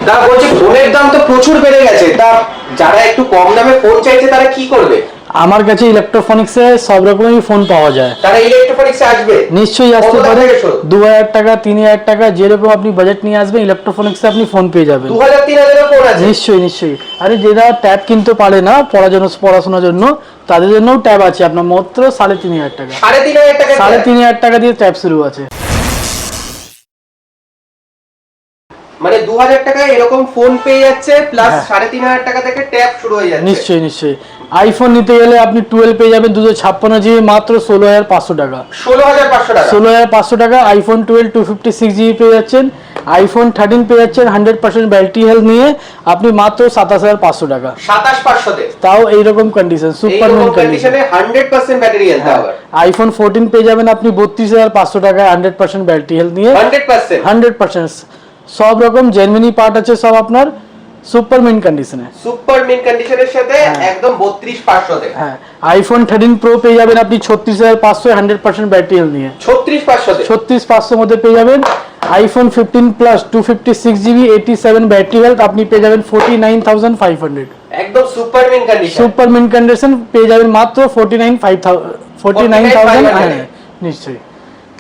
তা বলছি ফোনের দাম তো প্রচুর বেড়ে গেছে, তা যারা একটু কম দামে ফোন চাইছে তারা কি করবে? আমার কাছে ইলেকট্রনিক্সে সব রকমের ফোন পাওয়া যায়। তারা ইলেকট্রনিক্সে আসবে? নিশ্চয়ই আসতে পারে। 2000 টাকা 3000 টাকা যেরকম আপনি বাজেট নিয়ে আসবেন ইলেকট্রনিক্সে আপনি ফোন পেয়ে যাবেন। 2000-3000 ফোন আছে? নিশ্চয়ই নিশ্চয়ই। আরে যারা ট্যাব কিনতে পারে না পড়াশোনার জন্য তাদের জন্যও ট্যাব আছে আপনার মাত্র 3500 টাকা। 3500 টাকা? 3500 টাকা দিয়ে ট্যাব শুরু আছে। মানে 2000 টাকায় এরকম ফোন পেয়ে যাচ্ছে, প্লাস 3500 টাকা থেকে ট্যাব শুরু হয়ে যাচ্ছে। নিশ্চয়ই নিশ্চয়ই। আইফোন নিতে গেলে আপনি 12 পেয়ে যাবেন 256 জিবি মাত্র 16500 টাকা। 16500 টাকা? 16500 টাকা। আইফোন 12 256 জিবি পেয়ে যাচ্ছেন। আইফোন 13 পেয়ে যাচ্ছেন 100% ব্যাটারি হেলথ নিয়ে আপনি মাত্র 27500 টাকা। 27500 তে? তাও এইরকম কন্ডিশন, সুপার কন্ডিশনে 100% ব্যাটারি হেলথ আবার। আইফোন 14 পেয়ে যাবেন আপনি 32500 টাকা 100% ব্যাটারি হেলথ নিয়ে। 100% সব রকম জেনুইন পার্ট আছে সব আপনার সুপার মিন কন্ডিশনে। সুপার মিন কন্ডিশনের সাথে একদম 32500 তে। হ্যাঁ। আইফোন 13 প্রো পেয়ে যাবেন আপনি 36500 100% ব্যাটারি হেলথ নিয়ে। 36500 তে? 36500 মধ্যে পেয়ে যাবেন। IPhone 15 plus 256 GB 87 battery health আপনি পেয়ে যাবেন 49500। একদম super mint condition. Super mint condition পেয়ে যাবেন মাত্র 49500। নিশ্চয়ই।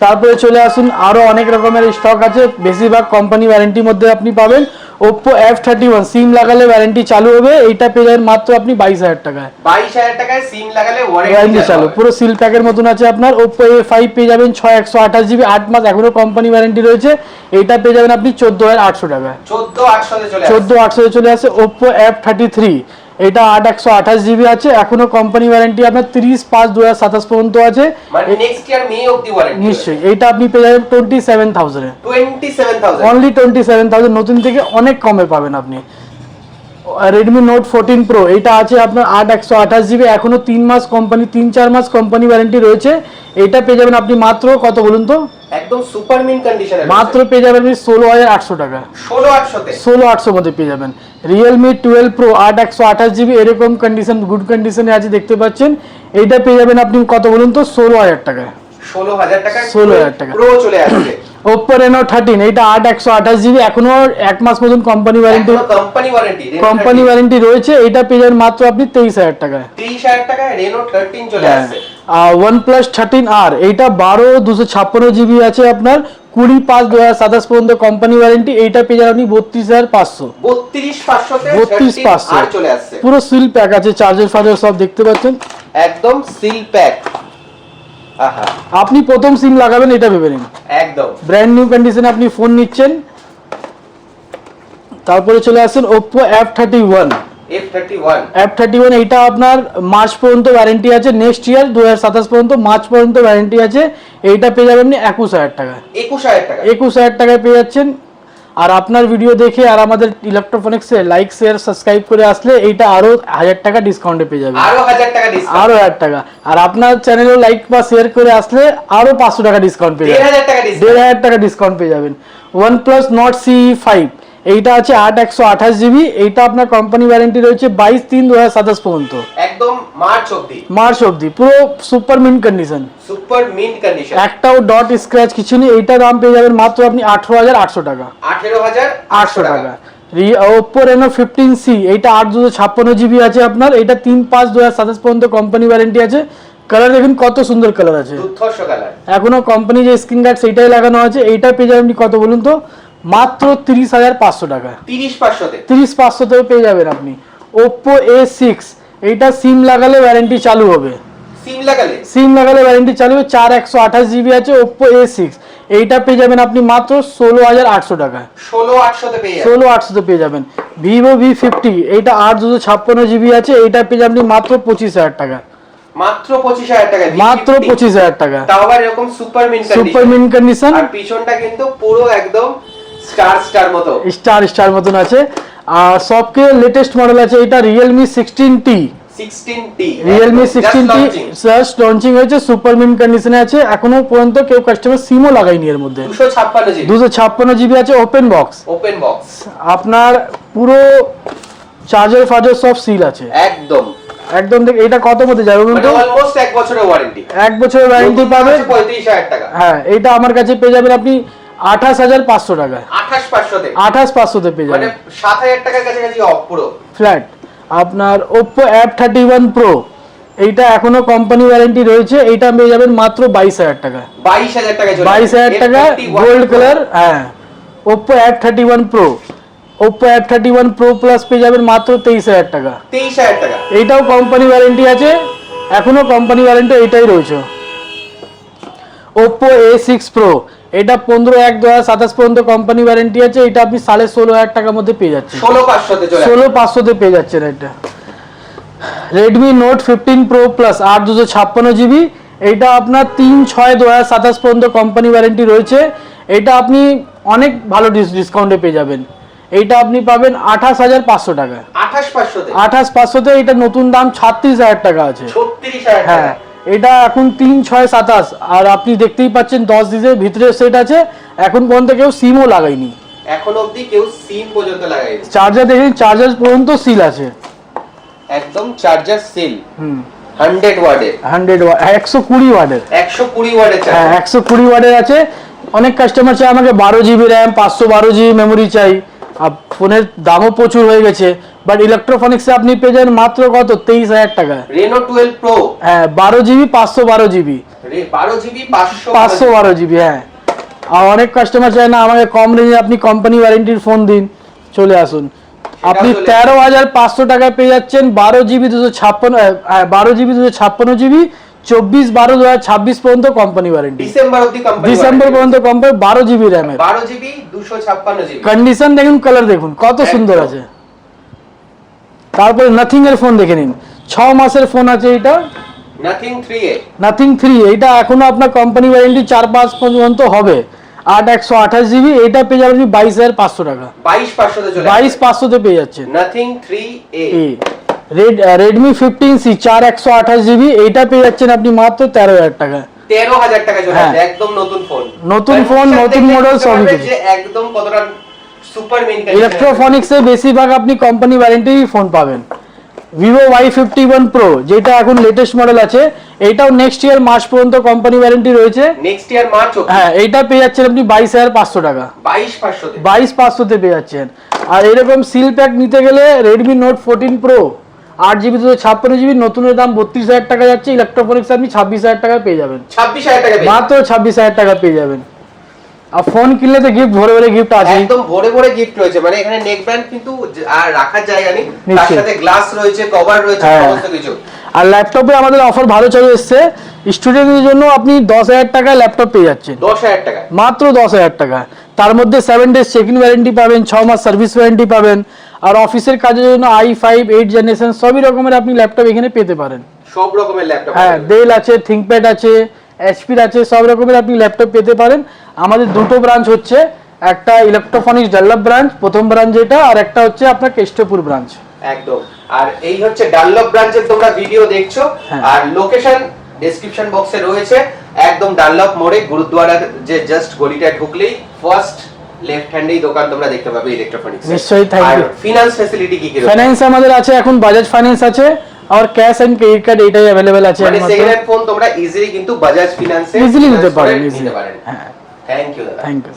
তারপরে চলে আসুন, আরো অনেক রকমের স্টক আছে, বেশিরভাগ কোম্পানি ওয়ারেন্টির মধ্যে আপনি পাবেন। Oppo F31 সিম লাগালে ওয়ারেন্টি চালু হবে, এইটা পেয়ে যাবেন মাত্র আপনি 22000 টাকায়। 22000 টাকায় সিম লাগালে ওয়ারেন্টি চালু, পুরো সিল প্যাকের মতন আছে আপনার। Oppo A5 পেয়ে যাবেন 6128 জিবি 8 মাস এখনো কোম্পানি ওয়ারেন্টি রয়েছে, এইটা পেয়ে যাবেন আপনি 14800 টাকায়। 14800 চলে আসে। Oppo F33 এটা 8128 জিবি আছে, এখনো কোম্পানি ওয়ারেন্টি আপনার 30/5/2027 পর্যন্ত আছে, মানে নেক্সট ইয়ার মে অবধি ওয়ারেন্টি। নিশ্চয়ই। এইটা আপনি পেয়ে যাবেন 27000 এ। 27000 অনলি 27000 নতুন থেকে অনেক কমে পাবেন আপনি। Redmi Note 14 Pro এটা আছে আপনার 8128 জিবি, এখনো 3 মাস কোম্পানি 3-4 মাস কোম্পানি ওয়ারেন্টি রয়েছে, এটা পেয়ে যাবেন আপনি মাত্র কত বলুন তো? একদম সুপার মিন কন্ডিশনে মাত্র পেয়ে যাবেন আপনি 16800 টাকা। 16800 তে? 16800 মধ্যে পেয়ে যাবেন। Realme 12 Pro 8128 জিবি এরকম কন্ডিশন, গুড কন্ডিশনে আছে দেখতে পাচ্ছেন, এইটা পেয়ে যাবেন আপনি কত বলুন তো? 16000 টাকায়। 16000 টাকায় 16000 টাকা প্রো চলে আসছে। Oppo Reno 13 এটা 8128 জিবি, এখনো 1 মাস মতন কোম্পানি ওয়ারেন্টি রয়েছে, এটা পেয়ে যাবেন মাত্র আপনি 23000 টাকায়। 23000 টাকায় Reno 13 চলে আসছে। OnePlus 13R এইটা 12 256 জিবি আছে আপনার, 20/5/2027 পর্যন্ত কোম্পানি ওয়ারেন্টি, এইটা পেয়ে যাবেন আপনি 32500। 32500 তে 32500 চলে আসছে। পুরো সিল প্যাক আছে, চার্জার ফার্জার সব দেখতে পাচ্ছেন, একদম সিল প্যাক। আহা, আপনি প্রথম সিম লাগাবেন এটা ভেবে নিন, একদম ব্র্যান্ড নিউ কন্ডিশনে আপনি ফোন নিচ্ছেন। তারপরে চলে আসেন Oppo F31 এইটা আপনার মার্চ পর্যন্ত ওয়ারেন্টি আছে, নেক্সট ইয়ার 2027 পর্যন্ত মার্চ পর্যন্ত ওয়ারেন্টি আছে, এইটা পেয়ে যাবেন আপনি 21000 টাকায়। 21000 টাকায় পেয়ে যাচ্ছেন। আর আপনার ভিডিও দেখে আর আমাদের ইলেকট্রনিক্সে লাইক শেয়ার সাবস্ক্রাইব করে আসলে এইটা আরো 1000 টাকা ডিসকাউন্টে পেয়ে যাবেন। আরো 1000 টাকা ডিসকাউন্ট? আরো 1000 টাকা। আর আপনার চ্যানেলে লাইক বা শেয়ার করে আসলে আরো 500 টাকা ডিসকাউন্ট পেয়ে যাবেন। 1500 টাকা ডিসকাউন্ট পেয়ে যাবেন। OnePlus Nord CE5 এইটা আছে 8128 জিবি, এইটা আপনার কোম্পানি ওয়ারেন্টি রয়েছে 22/3/2027 পর্যন্ত, একদম মার্চ অবধি, পুরো সুপার মিন কন্ডিশন। একটাও ডট স্ক্র্যাচ কিছু নেই, এইটা দাম পেয়ে যাবেন মাত্র আপনি 18800 টাকা। 18800 টাকা। Oppo Reno 15C এইটা 8256 জিবি আছে আপনার, এটা 3/5/2027 পর্যন্ত কোম্পানি ওয়ারেন্টি আছে। কালার দেখুন কত সুন্দর কালার আছে, দুর্ধর্ষ কালার। এখনো কোম্পানি যে স্ক্রিন গার্ড সেইটাই লাগানো আছে, এইটা পেয়ে যাবেন আপনি কত বলুন তো? মাত্র 30500 টাকা। 30500 তেও পেয়ে যাবেন আপনি। Oppo A6 এইটা সিম লাগালে ওয়ারেন্টি চালু হবে, সিম লাগালে ওয়ারেন্টি চালু হবে, 4128 জিবি আছে Oppo A6, এইটা পেয়ে যাবেন আপনি মাত্র 16800 টাকা। 16800 তে পেয়ে যাবেন। Vivo V50 এইটা 8256 জিবি আছে, এইটা পেয়ে যাবেন আপনি মাত্র 25000 টাকা। মাত্র 25000 টাকা? মাত্র 25000 টাকা। তাও আবার এরকম সুপার মিন কন্ডিশন, আর পিছনটা কিন্তু পুরো একদম স্টার মতন আছে। আর সবকে লেটেস্ট মডেল আছে, এটা Realme 16T জাস্ট লঞ্চিং হয়েছে, সুপার মিন কন্ডিশনে আছে, এখনো পর্যন্ত কেউ কাস্টমার সিমও লাগায়নি এর মধ্যে। 256 জিবি আছে, ওপেন বক্স আপনার, পুরো চার্জার ফার্জার সব সিল আছে, একদম এটা কত মধ্যে যাবে বলুন তো? অলমোস্ট 1 বছরের ওয়ারেন্টি। 1 বছরের ওয়ারেন্টি পাবেন 35000 টাকা। হ্যাঁ, এটা আমার কাছে পেয়ে যাবেন আপনি 28,500 টাকায়। 28,500 তে 28,500 তে পেয়ে যাবেন, মানে 7,000 টাকার কাছাকাছি অফ পুরো ফ্ল্যাট। আপনার Oppo F31 Pro, এইটা এখনো কোম্পানি ওয়ারেন্টি রয়েছে, এইটা পেয়ে যাবেন মাত্র 22,000 টাকা। 22,000 টাকা, 22,000 টাকা, গোল্ড কালার। হ্যাঁ, Oppo F31 Pro, Oppo F31 Pro Plus পেয়ে যাবেন মাত্র 23,000 টাকা। 23,000 টাকা, এইটাও কোম্পানি ওয়ারেন্টি আছে, এখনো কোম্পানি ওয়ারেন্টি এইটাই রয়েছে। Oppo A6 Pro, এটা 15/1/2027 পর্যন্ত কোম্পানি ওয়ারেন্টি আছে, এটা আপনি 16,500 টাকার মধ্যে পেয়ে যাচ্ছেন। 16,500 তে চলে 16,500 তে পেয়ে যাচ্ছেন এটা। Redmi Note 15 Pro Plus 8/256 GB, এইটা আপনার 3/6/2027 পর্যন্ত কোম্পানি ওয়ারেন্টি রয়েছে, এটা আপনি অনেক ভালো ডিসকাউন্টে পেয়ে যাবেন। এইটা আপনি পাবেন 28,500 টাকা। 28,500 তে 28,500 তে, এটা নতুন দাম 36,000 টাকা আছে। 36,000 টাকা। হ্যাঁ, এটা এখন 3/6/27, আর আপনি দেখতেই পাচ্ছেন 10 দিনের ভিতরে সেট আছে, এখন পর্যন্ত কেউ সিমও লাগায়নি, এখন অবধি কেউ সিম পর্যন্ত লাগায়নি। চার্জার দেখেন, চার্জার পর্যন্ত সিল আছে, একদম চার্জার সিল। 100 ওয়াটের, 120 ওয়াটের, 120 ওয়াটের হ্যাঁ চার্জার। 120 ওয়াটের আছে। অনেক কাস্টমার চাই আমাকে 12 GB র্যাম, 512 GB মেমোরি চাই, আর ফোনের দামও প্রচুর হয়ে গেছে, বাট ইলেকট্রনিক্সে আপনি পেয়ে যাবেন মাত্র কত, 23,000 টাকা। Reno 12 Pro, হ্যাঁ 12 GB 512 GB, 12 GB 512 GB। হ্যাঁ, আর অনেক কাস্টমার চায় না আমাকে কম রেঞ্জে আপনি কোম্পানি ওয়ারেন্টির ফোন দিন, চলে আসুন, আপনি 13,500 টাকায় পেয়ে যাচ্ছেন 12 GB 256 GB, 24/12/2026 পর্যন্ত কোম্পানি ওয়ারেন্টি, ডিসেম্বর অবধি কোম্পানি, ডিসেম্বর পর্যন্ত কোম্পানি, 12 GB র্যামের, 12 GB 256 GB। কন্ডিশন দেখুন, কালার দেখুন কত সুন্দর আছে। তারপরে নাথিং এর ফোন দেখে নিন, 6 মাসের ফোন আছে এটা, Nothing 3A, নাথিং 3, এইটা এখনো আপনার কোম্পানি ওয়ারেন্টি 4-5 পর্যন্ত হবে। 8/128 GB, এটা পেয়ে যাবেন 22,500 টাকা। 22,500 তে চলে 22,500 তে পেয়ে যাচ্ছেন। Nothing 3A, Redmi 15C 4/128 GB, এইটা পেয়ে যাচ্ছেন আপনি মাত্র 13,000 টাকা। 13,000 টাকা চলে হ্যাঁ। একদম নতুন ফোন, নতুন ফোন, নতুন মডেল, সবই কিছু। যে একদম কতটা সুপার মেইন ইলেকট্রনিক্সে বেশিরভাগ আপনি কোম্পানি ওয়ারেন্টি ফোন পাবেন। Vivo Y51 Pro, যেটা এখন লেটেস্ট মডেল আছে, এইটাও নেক্সট ইয়ার মার্চ পর্যন্ত কোম্পানি ওয়ারেন্টি রয়েছে। নেক্সট ইয়ার মার্চ, হ্যাঁ, এইটা পেয়ে যাচ্ছেন আপনি 22,500 টাকা। 22,500 তে 22,500 তে পেয়ে যাচ্ছেন। আর এরকম সিল প্যাক নিতে গেলে Redmi Note 14 Pro 8GB 256 GB, নতুনের দাম 32,000 টাকা যাচ্ছে, ইলেকট্রনিক্স আপনি 26,000 টাকায় পেয়ে যাবেন। 26,000 টাকা, মাত্র 26,000 টাকা পেয়ে যাবেন। আর ফোন কিনলে তো গিফট ভরে ভরে গিফট আছে, একদম ভরে ভরে গিফট রয়েছে, মানে এখানে নেক ব্যান্ড কিন্তু আর রাখার জায়গা নেই, তার সাথে গ্লাস রয়েছে, কভার রয়েছে, সমস্ত কিছু। আর ল্যাপটপে আমাদের অফার ভালো চলে এসেছে, স্টুডেন্টদের জন্য আপনি 10,000 টাকায় ল্যাপটপ পেয়ে যাচ্ছেন, 10,000 টাকা, মাত্র 10,000 টাকা। তার মধ্যে 7 ডেজ চেক-ইন ওয়ারেন্টি পাবেন, 6 মাস সার্ভিস ওয়ারেন্টি পাবেন, আর অফিসের কাজের জন্য i5 8 জেনারেশন সবই রকমের আপনি ল্যাপটপ এখানে পেতে পারেন। সব রকমের ল্যাপটপ, হ্যাঁ, ডেল আছে, থিংকপ্যাড আছে, HP আছে, সব রকমের আপনি ল্যাপটপ পেতে পারেন। আমাদের দুটো ব্রাঞ্চ হচ্ছে, একটা ইলেকট্রনিক্স ডানলপ ব্রাঞ্চ প্রথম ব্রাঞ্চ যেটা, আর একটা হচ্ছে আপনার কেষ্টপুর ব্রাঞ্চ। একদম। আর এই হচ্ছে ডানলপ ব্রাঞ্চের তোমরা ভিডিও দেখছো, হ্যাঁ। আর লোকেশন ডেসক্রিপশন বক্সে রয়েছে, একদম ডানলপ মোড়ে গুরুদ্বারার যে জাস্ট গলিটা ঢুকলেই ফার্স্ট লেফট হ্যান্ডেই দোকান তোমরা দেখতে পাবে ইলেকট্রনিক্স। নিশ্চয়ই, থ্যাংক ইউ। ফিনান্স ফ্যাসিলিটি কি কি? ফাইন্যান্স আমাদের আছে এখন, বাজাজ ফাইন্যান্স আছে, আর ক্যাশ এন্ড ক্রেডিট কার্ড এটাই अवेलेबल আছে। মানে সেকেন্ড হ্যান্ড ফোন তোমরা ইজিলি কিন্তু বাজাজ ফিনান্সে ইজিলি নিতে পারেন, নিতে পারেন। হ্যাঁ, থ্যাংক ইউ দাদা, থ্যাংক ইউ।